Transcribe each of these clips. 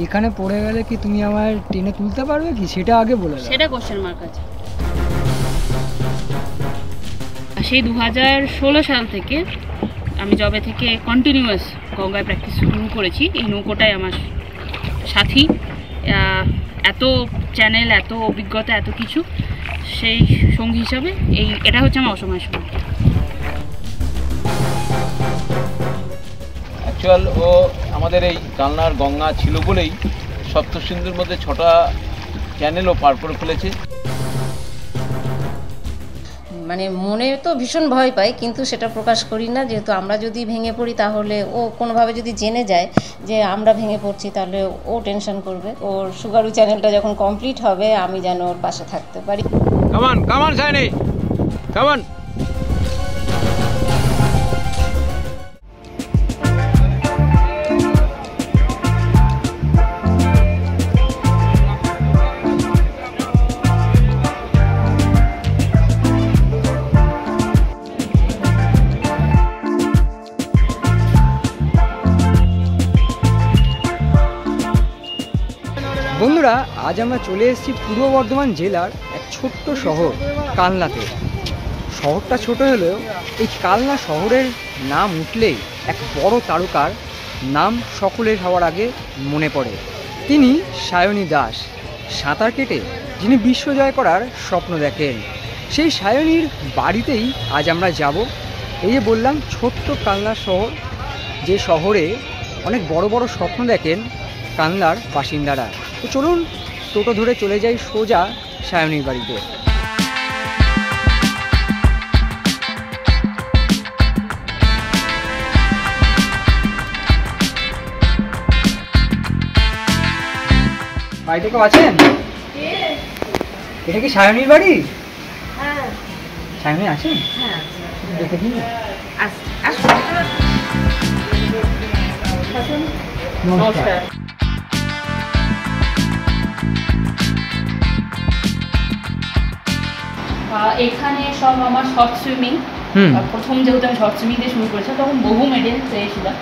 এখানে পড়ে গেলে কি তুমি আমার টেনে তুলতে পারবে কি, সেটা আগে বলে দাও। সেটা কোশ্চেন মার্ক আছে। সেই 2016 সাল থেকে আমি জবে থেকে কন্টিনিউয়াস গঙ্গায় প্র্যাকটিস শুরু করেছি। এই নৌকোটাই আমার সাথী, এত চ্যানেল, এত অভিজ্ঞতা, এত কিছু, সেই সঙ্গী হিসাবে এটা হচ্ছে আমার অসময়ের সঙ্গী। অ্যাকচুয়াল ও আমাদের এই কালনার গঙ্গা ছিল বলেই সপ্তসিন্ধুর মধ্যে 6টা চ্যানেলও পার করে ফেলেছে। মানে মনে তো ভীষণ ভয় পাই, কিন্তু সেটা প্রকাশ করি না, যেহেতু আমরা যদি ভেঙে পড়ি তাহলে ও কোনোভাবে যদি জেনে যায় যে আমরা ভেঙে পড়ছি তাহলে ও টেনশন করবে। ওর সুগারু চ্যানেলটা যখন কমপ্লিট হবে আমি যেন ওর পাশে থাকতে পারি। কামান কামান সাইনি কামান। বন্ধুরা, আজ আমরা চলে এসেছি পূর্ব বর্ধমান জেলার এক ছোট্ট শহর কালনাতে। শহরটা ছোট হলেও এই কালনা শহরের নাম উঠলেই এক বড় তারকার নাম সকলের হওয়ার আগে মনে পড়ে। তিনি সায়নী দাস, সাঁতার কেটে যিনি বিশ্ব জয় করার স্বপ্ন দেখেন। সেই সায়নীর বাড়িতেই আজ আমরা যাব। এই যে বললাম ছোট্ট কালনা শহর, যে শহরে অনেক বড় বড় স্বপ্ন দেখেন কালনার বাসিন্দারা। তো চলুন টোটো ধরে চলে যাই সোজা সায়নীর বাড়িতে। বাড়িতে কেউ আছেন? এটা কি সায়নীর বাড়ি? হ্যাঁ। সায়নী আছেন? হ্যাঁ, দেখে দিন। নমস্কার। এখানে সব আমার শর্ট সুইমিং, প্রথম যেহেতু আমি শর্ট সুইমিং দিয়ে শুরু করেছিলাম তখন বহু মেডেল পেয়েছিলাম,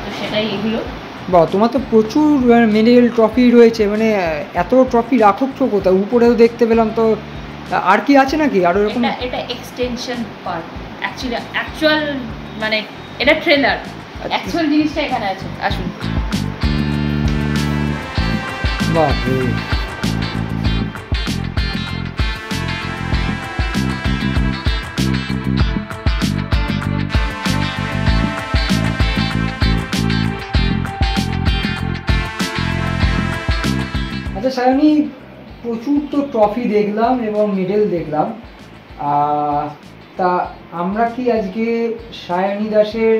তো সেটাই এগুলো। বা তোমার তো প্রচুর মেডেল ট্রফি রয়েছে, মানে এত ট্রফি রাখো তো কোথায়? উপরেও দেখতে পেলাম, তো আর কি আছে নাকি আরো এরকম? এটা এক্সটেনশন পার্ট, অ্যাকচুয়াল মানে এটা ট্রেলার, অ্যাকচুয়াল জিনিসটা এখানে আছে। আসুন। বাহ রে। আচ্ছা সায়নী, প্রচুর তো ট্রফি দেখলাম এবং মেডেল দেখলাম, তা আমরা কি আজকে সায়নী দাসের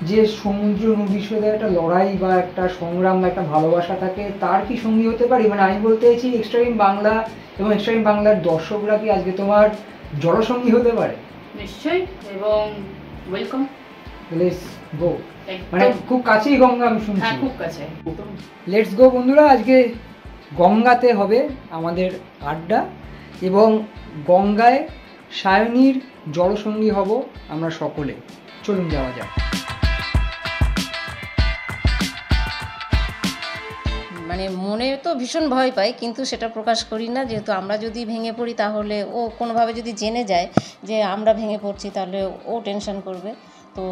যে সমুদ্র নদীর সাথে একটা লড়াই বা একটা সংগ্রাম বা একটা ভালোবাসা থাকে, তার কি সঙ্গী হতে পারি? মানে আমি বলতে চাইছি এক্সট্রিম বাংলা এবং এক্সট্রিম বাংলার দর্শকরা কি আজকে তোমার জলসঙ্গী হতে পারে? নিশ্চয়ই, এবং ওয়েলকাম। Let's go. মানে খুব কাছেই গঙ্গা, আমি শুনছি। হ্যাঁ, খুব কাছে। লেটস গো বন্ধুরা, আজকে গঙ্গাতে হবে আমাদের আড্ডা এবং গঙ্গায় সায়নীর জলসঙ্গী হব আমরা সকলে। চলুন যাওয়া যাক। মানে মনে তো ভীষণ ভয় পাই, কিন্তু সেটা প্রকাশ করি না, যেহেতু আমরা যদি ভেঙে পড়ি তাহলে ও কোনোভাবে যদি জেনে যায় যে আমরা ভেঙে পড়ছি তাহলে ও টেনশন করবে। তো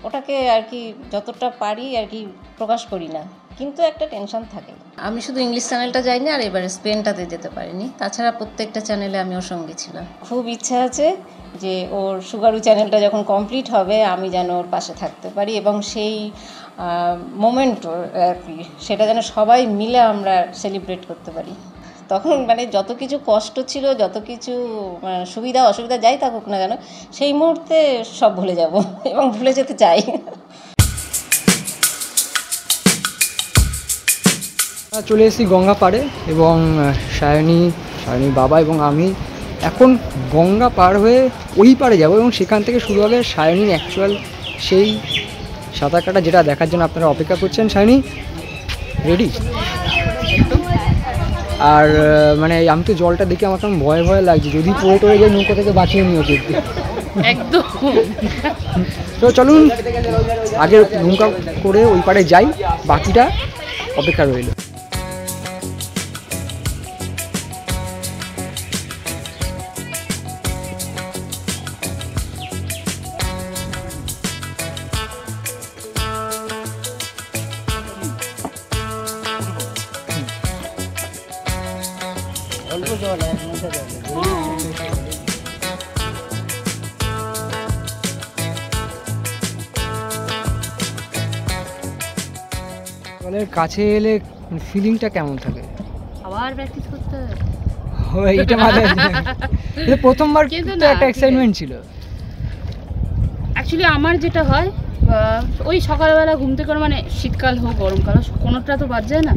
ওটাকে আর কি যতটা পারি আর কি প্রকাশ করি না, কিন্তু একটা টেনশন থাকে। আমি শুধু ইংলিশ চ্যানেলটা যাইনি, আর এবারে স্পেনটাতে যেতে পারিনি, তাছাড়া প্রত্যেকটা চ্যানেলে আমি ওর সঙ্গে ছিলাম। খুব ইচ্ছা আছে যে ওর সুগারু চ্যানেলটা যখন কমপ্লিট হবে আমি যেন ওর পাশে থাকতে পারি, এবং সেই মোমেন্ট আর কি সেটা যেন সবাই মিলে আমরা সেলিব্রেট করতে পারি। তখন মানে যত কিছু কষ্ট ছিল, যত কিছু সুবিধা অসুবিধা যাই থাকুক না কেন, সেই মুহূর্তে সব ভুলে যাব এবং ভুলে যেতে চাই। চলে এসেছি গঙ্গা পাড়ে এবং সায়নীর বাবা এবং আমি এখন গঙ্গা পার হয়ে ওই পাড়ে যাব এবং সেখান থেকে শুরু হবে সায়নীর অ্যাকচুয়াল সেই সাঁতার কাটা, যেটা দেখার জন্য আপনারা অপেক্ষা করছেন। সায়নী রেডি? আর মানে আমি তো জলটা দেখে আমার কেমন ভয় ভয় লাগছে, যদি পড়ে টড়ে যায় নৌকা থেকে বাঁচিয়ে নিও কিন্তু। একদম। তো চলুন আগে নৌকা করে ওই পাড়ে যাই, বাকিটা অপেক্ষা রইল। জল হয়, মোটা জল জলের কাছে এলে ফিলিংটা কেমন থাকে? আবার প্র্যাকটিস করতে হবে। এইটা মাথায় প্রথমবার কিন্তু কিন্তু না, একটা এক্সাইটমেন্ট ছিল। অ্যাকচুয়ালি আমার যেটা হয় ওই সকালবেলা ঘুম থেকে মানে শীতকাল হোক গরমকাল হোক কোনোটা তো বাদ যায় না,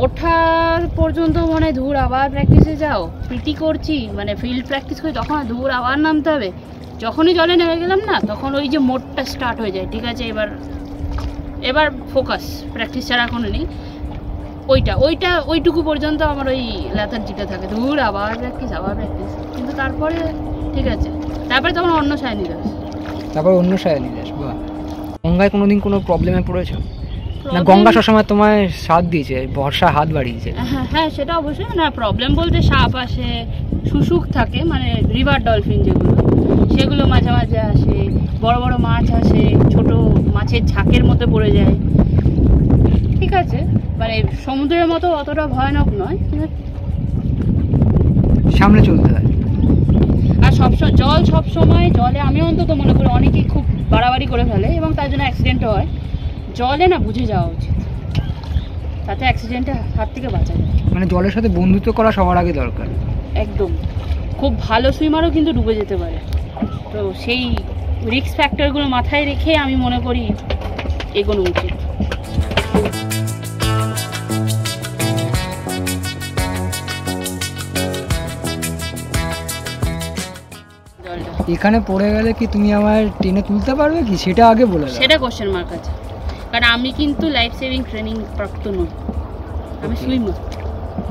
ওঠার পর্যন্ত মনে হয় ধুর আবার প্র্যাকটিসে যাও, পিটি করছি মানে ফিল্ড প্র্যাকটিস করি, তখন ধুর আবার নামতে হবে। যখনই জলে নেমে গেলাম না তখন ওই যে মোডটা স্টার্ট হয়ে যায়, ঠিক আছে এবার ফোকাস, প্র্যাকটিস ছাড়া এখনো নেই। ওইটুকু পর্যন্ত আমার ওই ল্যাথার্জিটা থাকে, ধুর আবার প্র্যাকটিস। কিন্তু তারপরে ঠিক আছে, তারপরে তখন অন্য সায়নী দাস। তারপর অন্য সায়নী দাস। বাহ। গঙ্গায় কোনোদিন কোনো প্রবলেমে পড়েছো না? গঙ্গা সবসময় তোমায় সাথ দিয়েছে, বর্ষা হাত বাড়িয়েছে? হ্যাঁ সেটা অবশ্যই না। প্রবলেম বলতে সাপ আসে, শুশুক থাকে মানে রিভার ডলফিন যেগুলো, সেগুলো মাঝে মাঝে আসে, বড় বড় মাছ আসে, ছোট মাছের ঝাঁকের মধ্যে পড়ে যায়। ঠিক আছে, মানে সমুদ্রের মতো অতটা ভয়ানক নয়, সামনে চলতে হয়। আর সবসময় জলে আমি অন্তত মনে করি অনেকেই খুব বাড়াবাড়ি করে ফেলে এবং তার জন্য অ্যাক্সিডেন্টও হয়। জলে না বুঝে যাওয়া উচিত, তাতে অ্যাক্সিডেন্টের হাত থেকে বাঁচা যায়। মানে জলের সাথে বন্ধুত্ব করা সবার আগে দরকার। একদম, খুব ভালো সুইমারও কিন্তু ডুবে যেতে পারে, তো সেই রিস্ক ফ্যাক্টরগুলো মাথায় রেখে আমি মনে করি এগোনো উচিত। এখানে পড়ে গেলে কি তুমি আমার টেনে তুলতে পারবে কি, সেটা আগে বলে দাও। সেটা কোশ্চেন মার্ক আছে, কারণ আমি কিন্তু লাইফ সেভিং ট্রেনিং প্রাপ্ত নই, আমি সুইমার।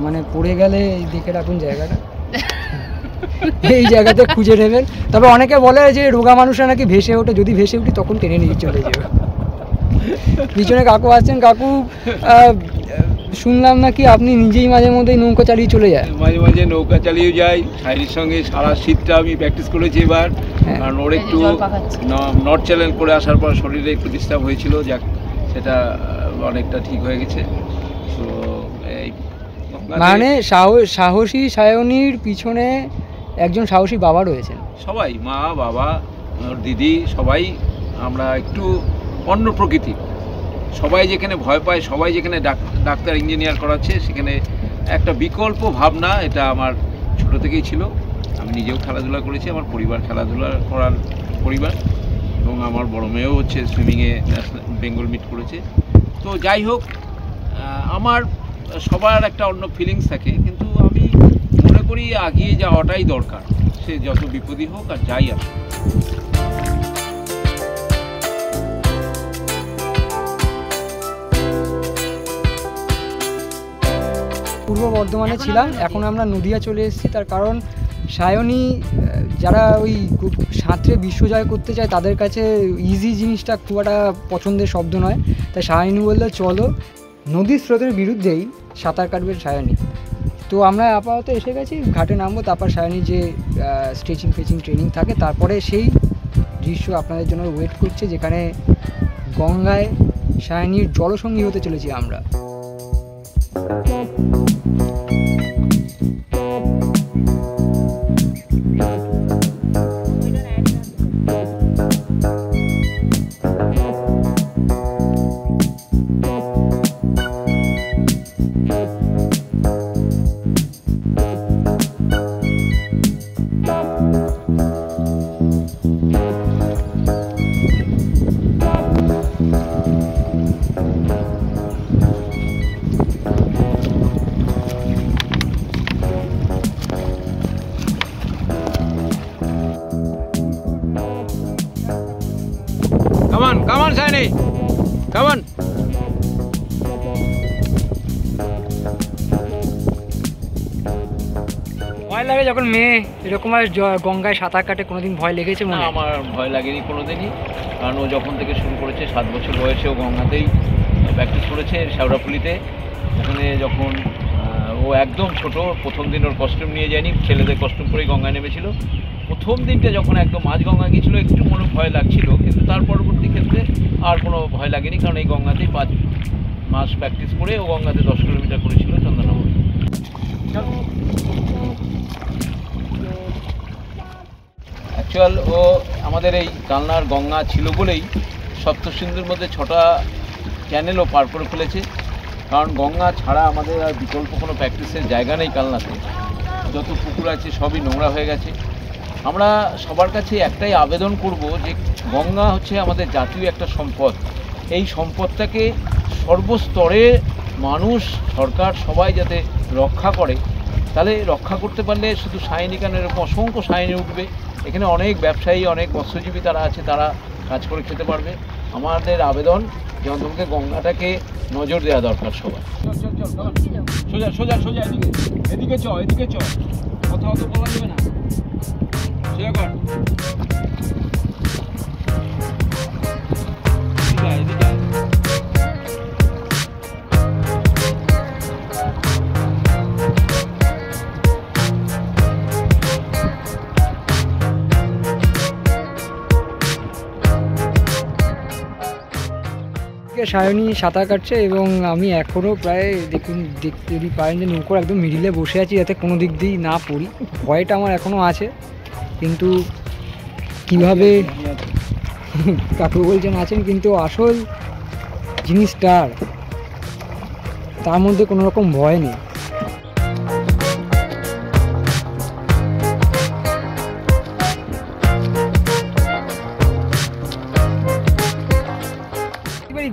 মানে পড়ে গেলে দেখে রাখুন জায়গাটা, এই জায়গাতে খুঁজে নেবেন। তবে অনেকে বলে যে রোগা মানুষরা নাকি ভেসে ওঠে, যদি ভেসে উঠি তখন টেনে নিয়ে চলে যাবে। পিছনে কাকু আসছেন। কাকু, শুনলাম নাকি আপনি নিজেই মাঝে মধ্যেই নৌকা চালিয়ে চলে যায়? মাঝে মাঝে নৌকা চালিয়ে যাই, শাড়ির সঙ্গে সারা শীতটা আমি প্র্যাকটিস করেছি এবার। কারণ ওর একটু নর্থ চ্যানেল করে আসার পর শরীরে একটু ডিস্টার্ব হয়েছিল, যাক সেটা অনেকটা ঠিক হয়ে গেছে। তো এই মানে সাহসী সায়নীর পিছনে একজন সাহসী বাবা রয়েছেন। সবাই, মা বাবা ওর দিদি সবাই আমরা একটু অন্য প্রকৃতি। সবাই যেখানে ভয় পায়, সবাই যেখানে ডাক্তার ইঞ্জিনিয়ার করাচ্ছে, সেখানে একটা বিকল্প ভাবনা, এটা আমার ছোটো থেকেই ছিল। আমি নিজেও খেলাধুলা করেছি, আমার পরিবার খেলাধুলা করার পরিবার, এবং আমার বড় মেয়েও হচ্ছে সুইমিংয়ে বেঙ্গল মিট করেছে। তো যাই হোক, আমার সবার একটা অন্য ফিলিংস থাকে, কিন্তু আমি মনে করি এগিয়ে যাওয়াটাই দরকার, সে যত বিপদই হোক আর যাই আসুক। পূর্ব বর্ধমানে ছিলাম, এখন আমরা নদিয়া চলে এসেছি। তার কারণ সায়নী, যারা ওই সাঁতরে বিশ্বজয় করতে চায় তাদের কাছে ইজি জিনিসটা খুব একটা পছন্দের শব্দ নয়। তাই সায়নী বললে চলো, নদীর স্রোতের বিরুদ্ধেই সাঁতার কাটবে সায়নী। তো আমরা আপাতত এসে গেছি, ঘাটে নামবো, তারপর সায়নীর যে স্ট্রেচিং ট্রেনিং থাকে, তারপরে সেই দৃশ্য আপনাদের জন্য ওয়েট করছে, যেখানে গঙ্গায় সায়নীর জলসঙ্গী হতে চলেছি আমরা। Come on, Shiny. Come on. ভয় লাগে যখন মেয়ে এরকম আর গঙ্গায় সাঁতার কাটে? কোনোদিন ভয় লেগেছে মনে? আমার ভয় লাগেনি কোনোদিনই, কারণ ও যখন থেকে শুরু করেছে 7 বছর বয়সে ও গঙ্গাতেই প্র্যাকটিস করেছে, শেওড়াফুলিতে। ওখানে যখন ও একদম ছোট, প্রথম দিন ওর কস্টিউম নিয়ে যায়নি, ছেলেদের কস্টিউম পরেই গঙ্গায় নেমেছিল। প্রথম দিনটা যখন একদম মাঝ গঙ্গা গিয়েছিলো একটু মনে ভয় লাগছিল, কিন্তু তার পরবর্তী ক্ষেত্রে আর কোনো ভয় লাগেনি, কারণ এই গঙ্গাতেই 5 মাস প্র্যাকটিস করে ও গঙ্গাতে 10 কিলোমিটার করেছিল চন্দননগর। অ্যাকচুয়াল ও আমাদের এই কালনার গঙ্গা ছিল বলেই সপ্তসিন্ধুর মধ্যে 6টা চ্যানেলও পার করে ফেলেছে। কারণ গঙ্গা ছাড়া আমাদের আর বিকল্প কোনো প্র্যাকটিসের জায়গা নেই কালনাতে। যত পুকুর আছে সবই নোংরা হয়ে গেছে। আমরা সবার কাছে একটাই আবেদন করব যে গঙ্গা হচ্ছে আমাদের জাতীয় একটা সম্পদ। এই সম্পদটাকে সর্বস্তরে মানুষ, সরকার সবাই যাতে রক্ষা করে। তাহলে রক্ষা করতে পারলে শুধু সায়নী কেন, এরকম অসংখ্য সায়নী উঠবে। এখানে অনেক ব্যবসায়ী, অনেক মৎস্যজীবী তারা আছে, তারা কাজ করে খেতে পারবে। আমাদের আবেদন যে অন্তত গঙ্গাটাকে নজর দেওয়া দরকার সবার। সোজা সোজা সোজা এদিকে এদিকে এদিকে কথা অত বলা যাবে না। সোজা কর, এদিকে সায়নী সাঁতার কাটছে এবং আমি এখনও প্রায় দেখতে যদি পারেন যে নৌকোর একদম মিডিলে বসে আছি, যাতে কোনো দিক দিয়েই না পড়ি। ভয়টা আমার এখনও আছে, কিন্তু কিভাবে কাকু বলছেন আছেন, কিন্তু আসল জিনিসটার তার মধ্যে কোনো রকম ভয় নেই।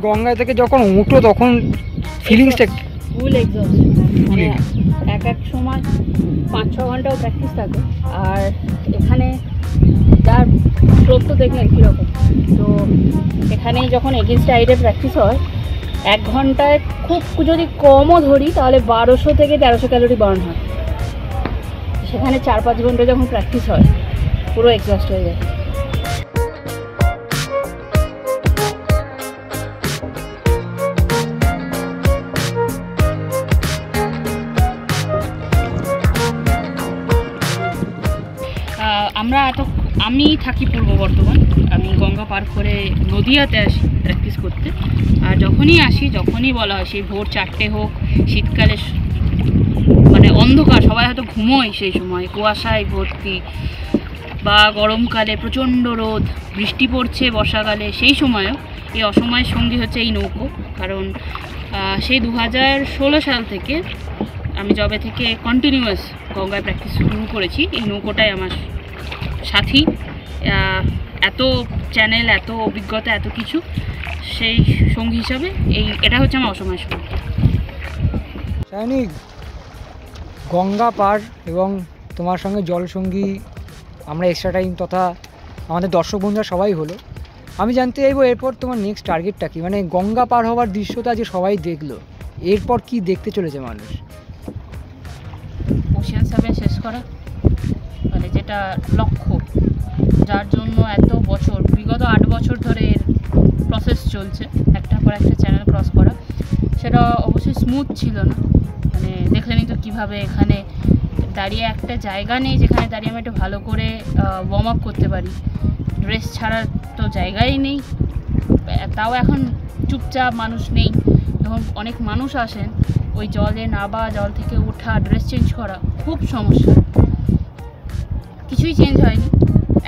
গঙ্গা থেকে যখন উঠো তখন ফিলিংসটা ফুল এক্সস্ট, এক সময় 5-6 ঘন্টাও প্র্যাকটিস থাকে। আর এখানে তার স্রোত তো দেখলেন কীরকম। তো এখানে যখন এগেনস্ট টাইডে প্র্যাকটিস হয়, 1 ঘন্টায় খুব যদি কমও ধরি তাহলে 1200 থেকে 1300 ক্যালোরি বার্ন হয়। সেখানে 4-5 ঘন্টা যখন প্র্যাকটিস হয় পুরো এক্সস্ট হয়ে যায়। আমি থাকি পূর্ব বর্ধমান, আমি গঙ্গা পার করে নদিয়াতে আসি প্র্যাকটিস করতে। আর যখনই বলা হয়, সেই ভোর 4টে হোক, শীতকালে মানে অন্ধকার, সবাই হয়তো ঘুমোয় সেই সময়, কুয়াশায় ভর্তি, বা গরমকালে প্রচণ্ড রোদ, বৃষ্টি পড়ছে বর্ষাকালে, সেই সময়ও এই অসময়ের সঙ্গী হচ্ছে এই নৌকো। কারণ সেই 2016 সাল থেকে আমি যবে থেকে কন্টিনিউয়াস গঙ্গায় প্র্যাকটিস শুরু করেছি, এই নৌকোটাই আমার সাথী। এত চ্যানেল, এত অভিজ্ঞতা, এত কিছু, সেই সঙ্গী হিসাবে এটা হচ্ছে আমার অসময় সঙ্গী। সায়নী, গঙ্গা পার এবং তোমার সঙ্গে জলসঙ্গী আমরা এক্সট্রা টাইম তথা আমাদের দর্শক বন্ধুরা সবাই হলো। আমি জানতে চাইবো এরপর তোমার নেক্সট টার্গেটটা কি? মানে গঙ্গা পার হওয়ার দৃশ্যটা যে সবাই দেখলো, এরপর কি দেখতে চলেছে মানুষ? ওশিয়ান 7 শেষ করা, মানে যেটা লক্ষ্য, যার জন্য এত বছর, বিগত 8 বছর ধরে এর প্রসেস চলছে, একটার পর একটা চ্যানেল ক্রস করা। সেটা অবশ্যই স্মুথ ছিল না। মানে দেখলেনই তো কীভাবে এখানে দাঁড়িয়ে একটা জায়গা নেই যেখানে দাঁড়িয়ে আমি একটু ভালো করে ওয়ার্ম আপ করতে পারি। ড্রেস ছাড়ার তো জায়গাই নেই। তাও এখন চুপচাপ, মানুষ নেই। যখন অনেক মানুষ আসেন, ওই জলে নাবা, জল থেকে ওঠা, ড্রেস চেঞ্জ করা খুব সমস্যা। কিছুই চেঞ্জ হয়নি,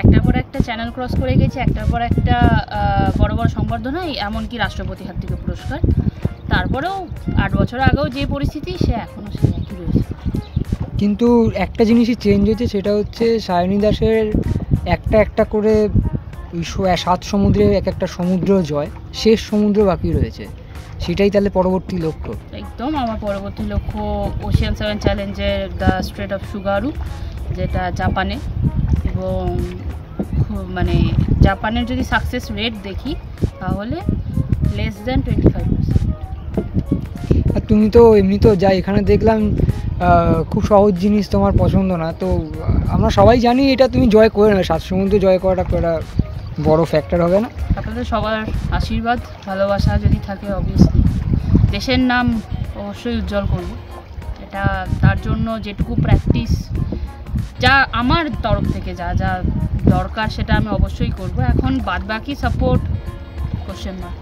একটার পর একটা চ্যানেল ক্রস করে গেছে, একটার পর একটা বড় বড় সংবর্ধনা, এমনকি রাষ্ট্রপতি হাত থেকে পুরস্কার। তারপরেও 8 বছর আগেও যে পরিস্থিতি, সে এখনও সেই একই রয়েছে। কিন্তু একটা জিনিসই চেঞ্জ হয়েছে, সেটা হচ্ছে সায়নী দাসের একটা করে 7 সমুদ্রে একটা সমুদ্র জয়, শেষ সমুদ্র বাকি রয়েছে। সেটাই তাহলে পরবর্তী লক্ষ্য? একদম, আমার পরবর্তী লক্ষ্য ওশিয়ান 7 চ্যালেঞ্জের দ্য স্ট্রেট অফ সুগারু, যেটা জাপানে। এবং মানে জাপানের যদি সাকসেস রেট দেখি তাহলে লেস দ্যান 25%। আর তুমি তো এমনি তো যা এখানে দেখলাম খুব সহজ জিনিস তোমার পছন্দ না, তো আমরা সবাই জানি এটা তুমি জয় করে নেবে। 7 সমুদ্র জয় করাটা একটা বড় ফ্যাক্টর হবে না? আপনাদের সবার আশীর্বাদ, ভালোবাসা যদি থাকে, অবভিয়াসলি দেশের নাম অবশ্যই উজ্জ্বল করব। এটা তার জন্য যেটুকু প্র্যাকটিস, যা আমার তরফ থেকে যা যা দরকার, সেটা আমি অবশ্যই করব। এখন বাদবাকি support question mark.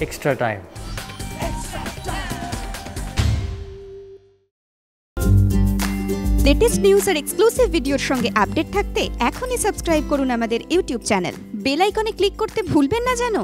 extra time. Latest news আর এক্সক্লুসিভ ভিডিওর সঙ্গে আপডেট থাকতে এখনই সাবস্ক্রাইব করুন আমাদের ইউটিউব চ্যানেল। বেল আইকনে ক্লিক করতে ভুলবেন না যেন।